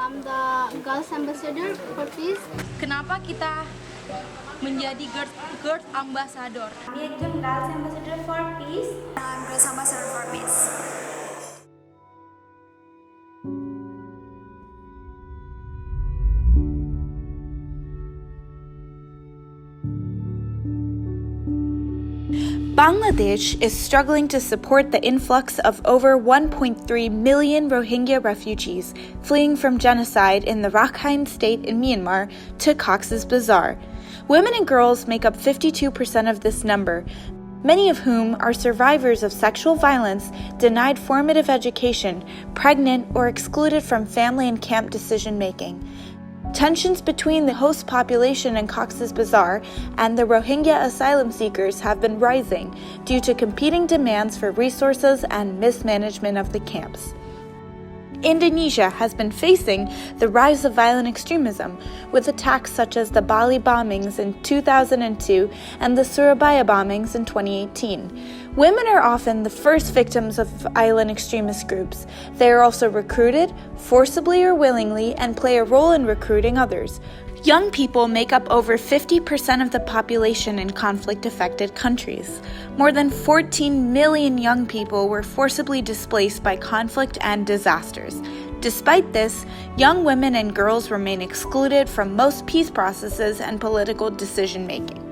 I'm the Girls Ambassador for Peace. Kenapa kita menjadi Girls Ambassador? আমি একজন Girls Ambassador for Peace. I'm Girls Ambassador for Peace. Bangladesh is struggling to support the influx of over 1.3 million Rohingya refugees fleeing from genocide in the Rakhine State in Myanmar to Cox's Bazar. Women and girls make up 52% of this number, many of whom are survivors of sexual violence, denied formative education, pregnant, or excluded from family and camp decision-making. Tensions between the host population in Cox's Bazar and the Rohingya asylum seekers have been rising due to competing demands for resources and mismanagement of the camps. Indonesia has been facing the rise of violent extremism, with attacks such as the Bali bombings in 2002 and the Surabaya bombings in 2018. Women are often the first victims of violent extremist groups. They are also recruited, forcibly or willingly, and play a role in recruiting others. Young people make up over 50% of the population in conflict-affected countries. More than 14 million young people were forcibly displaced by conflict and disasters. Despite this, young women and girls remain excluded from most peace processes and political decision-making.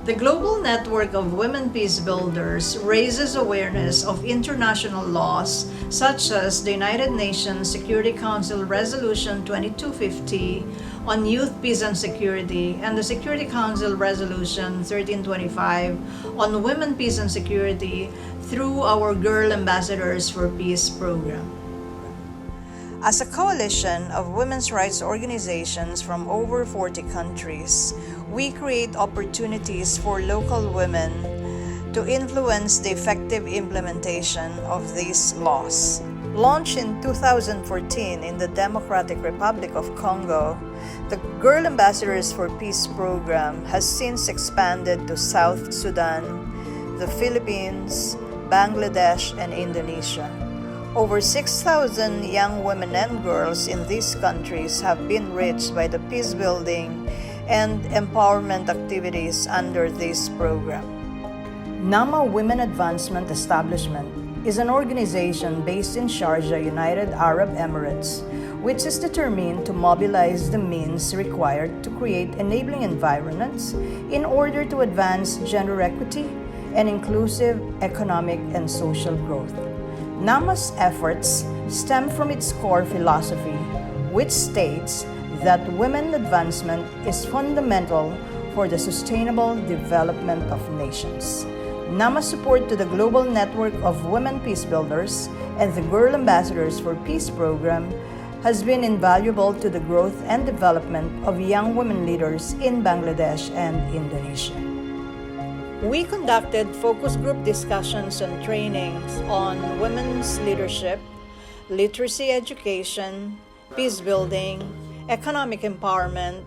The Global Network of Women Peace Builders raises awareness of international laws such as the United Nations Security Council Resolution 2250 on Youth, Peace and Security and the Security Council Resolution 1325 on Women, Peace and Security through our Girl Ambassadors for Peace program. As a coalition of women's rights organizations from over 40 countries, we create opportunities for local women to influence the effective implementation of these laws. Launched in 2014 in the Democratic Republic of Congo, the Girl Ambassadors for Peace program has since expanded to South Sudan, the Philippines, Bangladesh, and Indonesia. Over 6,000 young women and girls in these countries have been reached by the peace building and empowerment activities under this program. NAMA Women Advancement Establishment is an organization based in Sharjah, United Arab Emirates, which is determined to mobilize the means required to create enabling environments in order to advance gender equity and inclusive economic and social growth. NAMA's efforts stem from its core philosophy, which states that women advancement is fundamental for the sustainable development of nations. NAMA's support to the Global Network of Women Peace Builders and the Girl Ambassadors for Peace program has been invaluable to the growth and development of young women leaders in Bangladesh and Indonesia. We conducted focus group discussions and trainings on women's leadership, literacy education, peace building, economic empowerment,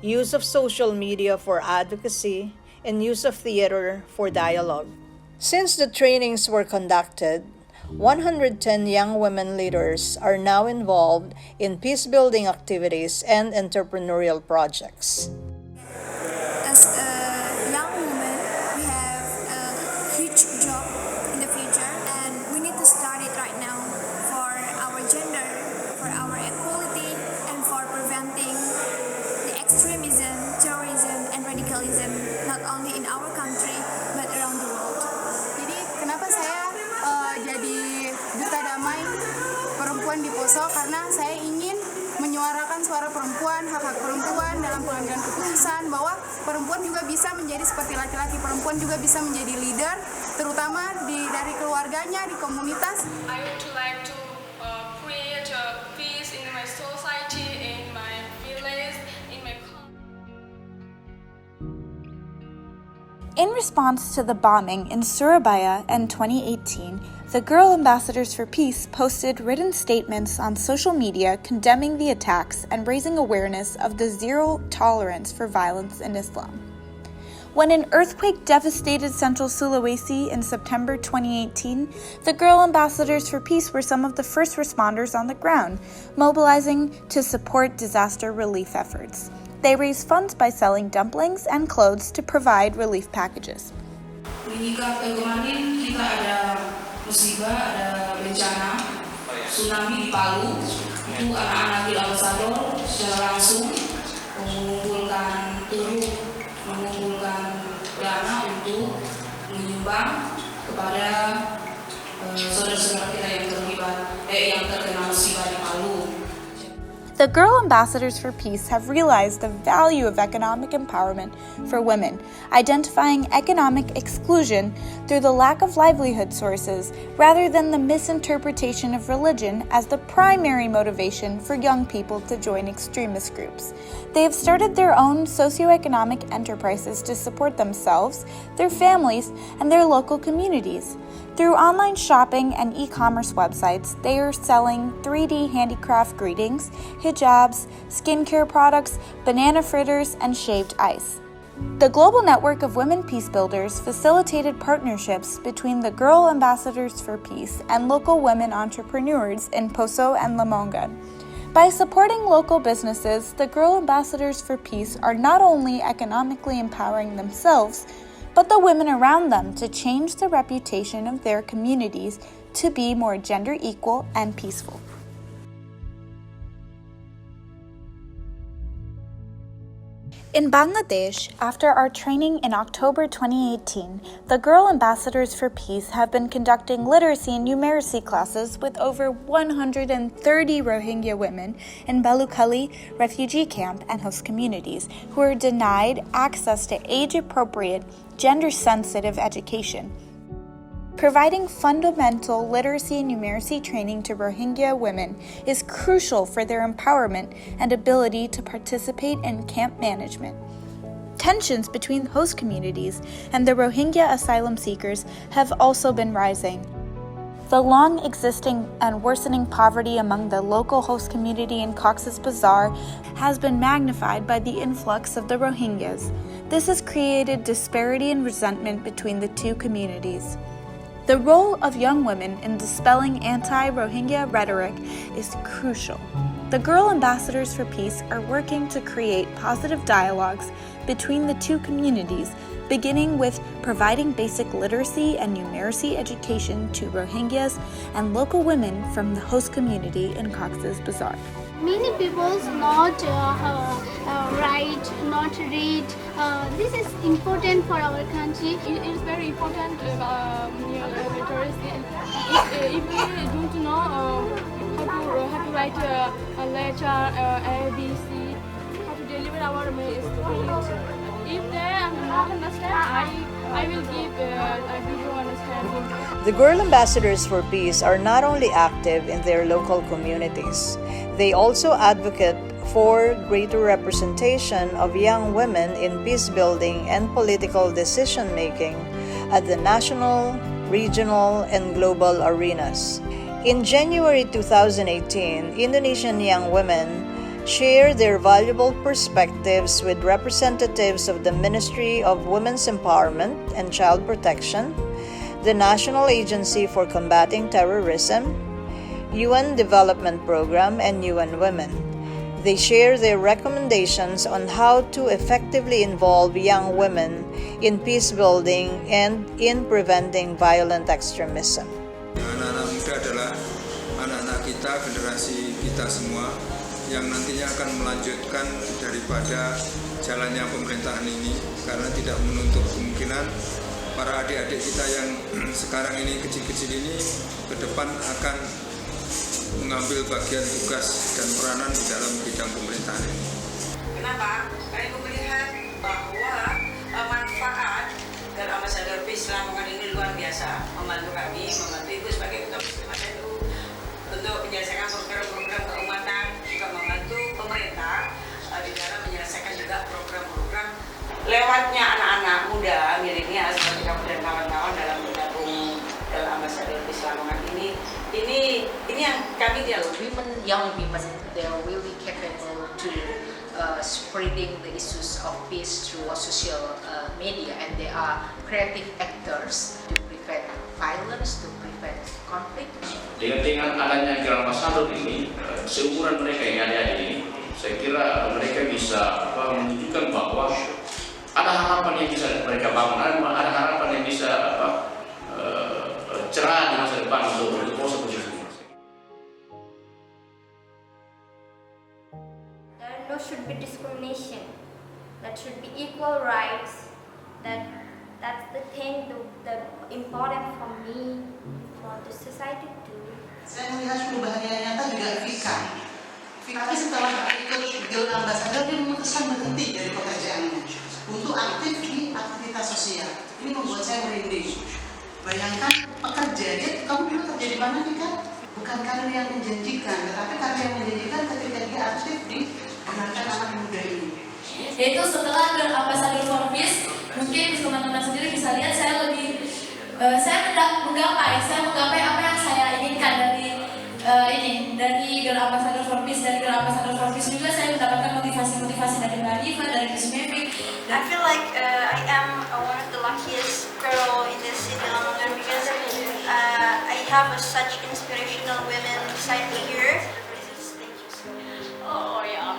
use of social media for advocacy, and use of theater for dialogue. Since the trainings were conducted, 110 young women leaders are now involved in peace-building activities and entrepreneurial projects. As a young woman, we have a huge job in the future, and we need to start it right now for our gender, for our equality, and for preventing the extremism, terrorism, and radicalism, not only in our country, but around the world. Jadi kenapa saya jadi duta damai perempuan di Poso, karena saya ingin menyuarakan suara perempuan, hak-hak perempuan dalam pengambilan keputusan, bahwa perempuan juga bisa menjadi seperti laki-laki, perempuan juga bisa menjadi leader, terutama dari keluarganya, di komunitas. I would like to create a peace in my society, in my village, in my In response to the bombing in Surabaya in 2018, the Girl Ambassadors for Peace posted written statements on social media condemning the attacks and raising awareness of the zero tolerance for violence in Islam. When an earthquake devastated central Sulawesi in September 2018, the Girl Ambassadors for Peace were some of the first responders on the ground, mobilizing to support disaster relief efforts. They raised funds by selling dumplings and clothes to provide relief packages. Kemarin kita ada musibah, ada bencana tsunami di Palu. Itu anak-anak di Ambassador secara langsung mengumpulkan dana untuk menyumbang kepada saudara-saudara kita yang terkena musibah di Palu. The Girl Ambassadors for Peace have realized the value of economic empowerment for women, identifying economic exclusion through the lack of livelihood sources rather than the misinterpretation of religion as the primary motivation for young people to join extremist groups. They have started their own socioeconomic enterprises to support themselves, their families, and their local communities. Through online shopping and e-commerce websites, they are selling 3D handicraft greetings, hijabs, skincare products, banana fritters, and shaved ice. The global network of women peace builders facilitated partnerships between the Girl Ambassadors for Peace and local women entrepreneurs in Poso and Lamongan. By supporting local businesses, the Girl Ambassadors for Peace are not only economically empowering themselves, but the women around them to change the reputation of their communities to be more gender equal and peaceful. In Bangladesh, after our training in October 2018, the Girl Ambassadors for Peace have been conducting literacy and numeracy classes with over 130 Rohingya women in Balukhali refugee camp and host communities who are denied access to age-appropriate, gender-sensitive education. Providing fundamental literacy and numeracy training to Rohingya women is crucial for their empowerment and ability to participate in camp management. Tensions between host communities and the Rohingya asylum seekers have also been rising. The long existing and worsening poverty among the local host community in Cox's Bazar has been magnified by the influx of the Rohingyas. This has created disparity and resentment between the two communities. The role of young women in dispelling anti-Rohingya rhetoric is crucial. The Girl Ambassadors for Peace are working to create positive dialogues between the two communities, beginning with providing basic literacy and numeracy education to Rohingyas and local women from the host community in Cox's Bazar. Many people not write, not read. This is important for our country. It is very important literacy. If we don't know how to write a letter, A, B, C, how to deliver our message. If they not understand, I will give a video understanding. The Girl Ambassadors for Peace are not only active in their local communities, they also advocate for greater representation of young women in peace building and political decision making at the national, regional, and global arenas. In January 2018, Indonesian young women share their valuable perspectives with representatives of the Ministry of Women's Empowerment and Child Protection, the National Agency for Combating Terrorism, UN Development Program, and UN Women. They share their recommendations on how to effectively involve young women in peace building and in preventing violent extremism. Anak-anak muda adalah anak-anak kita, generasi kita semua yang nantinya akan melanjutkan daripada jalannya pemerintahan ini, karena tidak menutup kemungkinan para adik-adik kita yang sekarang ini kecil-kecil ini ke depan akan mengambil bagian tugas dan peranan di dalam bidang pemerintahan ini. Kenapa? Karena ibu melihat bahwa manfaat dari Ambassador Peace Lamongan ini luar biasa, membantu kami, membantu ibu sebagai ketua Peace itu untuk menyelesaikan program-program keumatan, juga membantu pemerintah di dalam menyelesaikan juga program-program lewatnya anak-anak muda milenial seperti kamu dan kawan-kawan dalam bergabung dalam Ambassador Peace Lamongan ini yang kami dialog. Women, young women, they are really capable to spreading the issues of peace through social media, and they are creative actors to prevent violence, to prevent conflict. Dengan adanya Girl Ambassador ini, seumuran mereka yang ada ini, saya kira mereka bisa menunjukkan bahwa ada harapan yang bisa mereka bangun, ada harapan yang bisa cerah di masa depan untuk posisi. There should be discrimination. That should be equal rights. That's the thing, the important for me, for the society too. Saya melihat perubahan yang nyata juga Vika. Tapi setelah ikut Girl Ambassador, dia memutuskan berhenti dari pekerjaannya untuk aktif di aktivitas sosial. Ini membuat saya merinding. Bayangkan pekerja, kamu dulu kerja di mana Vika? Bukan karir yang menjanjikan, tetapi karir yang menjanjikan ketika dia aktif di gerakan anak muda ini. Yaitu setelah Girl Ambassador for Peace, mungkin teman-teman sendiri bisa lihat saya menggapai apa yang saya inginkan dari Girl Ambassador for Peace. Dari Girl Ambassador for Peace juga saya mendapatkan motivasi dari Mbak Diva, dari Miss Maverick. I feel like I am one of the luckiest girl in this city Lamongan because I have such inspirational women beside me here. Oh yeah.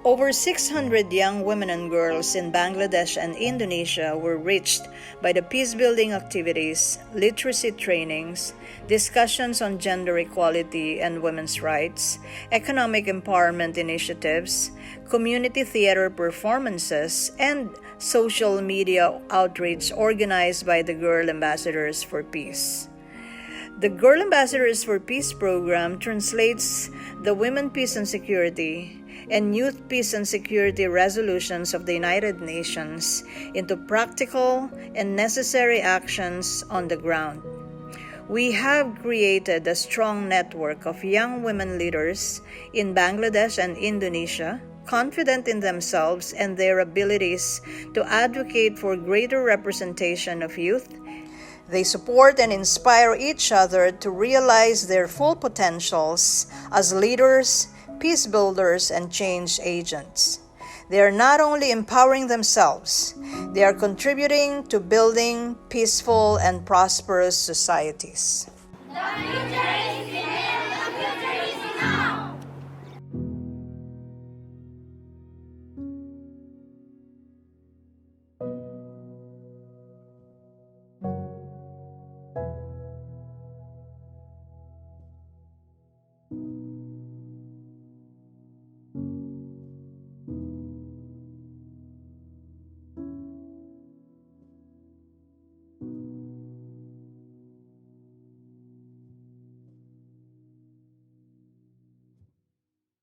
Over 600 young women and girls in Bangladesh and Indonesia were reached by the peace-building activities, literacy trainings, discussions on gender equality and women's rights, economic empowerment initiatives, community theater performances, and social media outreach organized by the Girl Ambassadors for Peace. The Girl Ambassadors for Peace program translates the Women, Peace and Security and Youth Peace and Security resolutions of the United Nations into practical and necessary actions on the ground. We have created a strong network of young women leaders in Bangladesh and Indonesia, confident in themselves and their abilities to advocate for greater representation of youth. They support and inspire each other to realize their full potentials as leaders, peace builders, and change agents. They are not only empowering themselves, they are contributing to building peaceful and prosperous societies. The future